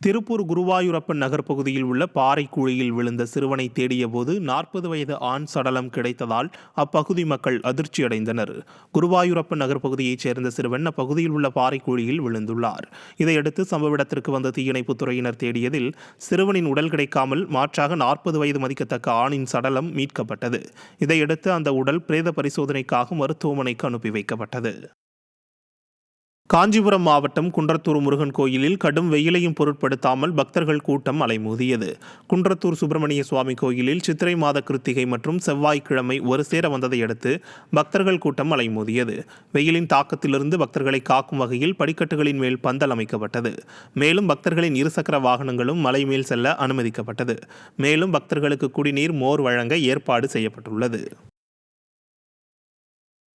திருப்பூர் குருவாயூரப்பன் நகர் பகுதியில் உள்ள பாறை குழியில் விழுந்த சிறுவனை தேடிய போது 40 வயது ஆண் சடலம் கிடைத்ததால் அப்பகுதி மக்கள் அதிர்ச்சியடைந்தனர். குருவாயூரப்பன் நகர் பகுதியைச் சேர்ந்த சிறுவன் அப்பகுதியில் உள்ள பாறை குழியில் விழுந்துள்ளார். இதையடுத்து சம்பவ இடத்திற்கு வந்த தீயணைப்புத் துறையினர் தேடியதில் சிறுவனின் உடல் கிடைக்காமல் மாற்றாக 40 வயது மதிக்கத்தக்க ஆணின் சடலம் மீட்கப்பட்டது. இதையடுத்து அந்த உடல் பிரேத பரிசோதனைக்காக மருத்துவமனைக்கு அனுப்பி வைக்கப்பட்டது. காஞ்சிபுரம் மாவட்டம் குன்றத்தூர் முருகன் கோயிலில் கடும் வெயிலையும் பொருட்படுத்தாமல் பக்தர்கள் கூட்டம் அலைமோதியது. குன்றத்தூர் சுப்பிரமணிய சுவாமி கோயிலில் சித்திரை மாத கிருத்திகை மற்றும் செவ்வாய்க்கிழமை ஒரு சேர வந்ததையடுத்து பக்தர்கள் கூட்டம் அலைமோதியது. வெயிலின் தாக்கத்திலிருந்து பக்தர்களை காக்கும் வகையில் படிக்கட்டுகளின் மேல் பந்தல் அமைக்கப்பட்டது. மேலும் பக்தர்களின் இருசக்கர வாகனங்களும் மலை மேல் செல்ல அனுமதிக்கப்பட்டது. மேலும் பக்தர்களுக்கு குடிநீர், மோர் வழங்க ஏற்பாடு செய்யப்பட்டுள்ளது.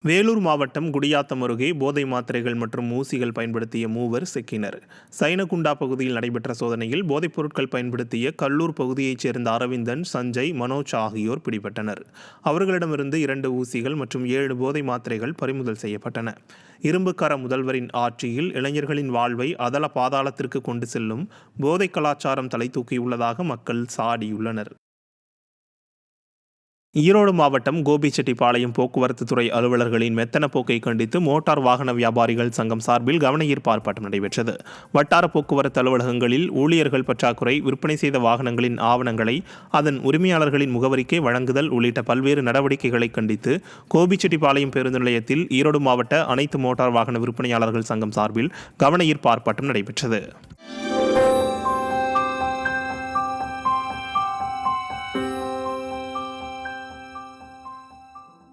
வேலூர் மாவட்டம் குடியாத்தம் அருகே போதை மாத்திரைகள் மற்றும் ஊசிகள் பயன்படுத்திய மூவர் சிக்கினர். சைனகுண்டா பகுதியில் நடைபெற்ற சோதனையில் போதைப் பொருட்கள் பயன்படுத்திய கல்லூர் பகுதியைச் சேர்ந்த அரவிந்தன், சஞ்சய், மனோஜ் ஆகியோர் பிடிபட்டனர். அவர்களிடமிருந்து 2 ஊசிகள் மற்றும் 7 போதை மாத்திரைகள் பறிமுதல் செய்யப்பட்டன. இரும்புக்கர முதல்வரின் ஆட்சியில் இளைஞர்களின் வாழ்வை அதல பாதாளத்திற்கு கொண்டு செல்லும் போதை கலாச்சாரம் தலை தூக்கியுள்ளதாக மக்கள் சாடியுள்ளனர். ஈரோடு மாவட்டம் கோபிச்செட்டிப்பாளையம் போக்குவரத்து துறை அலுவலர்களின் மெத்தன போக்கை கண்டித்து மோட்டார் வாகன வியாபாரிகள் சங்கம் சார்பில் கவனஈர்ப்பு ஆர்ப்பாட்டம் நடைபெற்றது. வட்டார போக்குவரத்து அலுவலகங்களில் ஊழியர்கள் பற்றாக்குறை, விற்பனை செய்த வாகனங்களின் ஆவணங்களை அதன் உரிமையாளர்களின் முகவரிக்கே வழங்குதல் உள்ளிட்ட பல்வேறு நடவடிக்கைகளை கண்டித்து கோபிச்செட்டிப்பாளையம் பேருந்து நிலையத்தில் ஈரோடு மாவட்ட அனைத்து மோட்டார் வாகன விற்பனையாளர்கள் சங்கம் சார்பில் கவனஈர்ப்பு ஆர்ப்பாட்டம் நடைபெற்றது.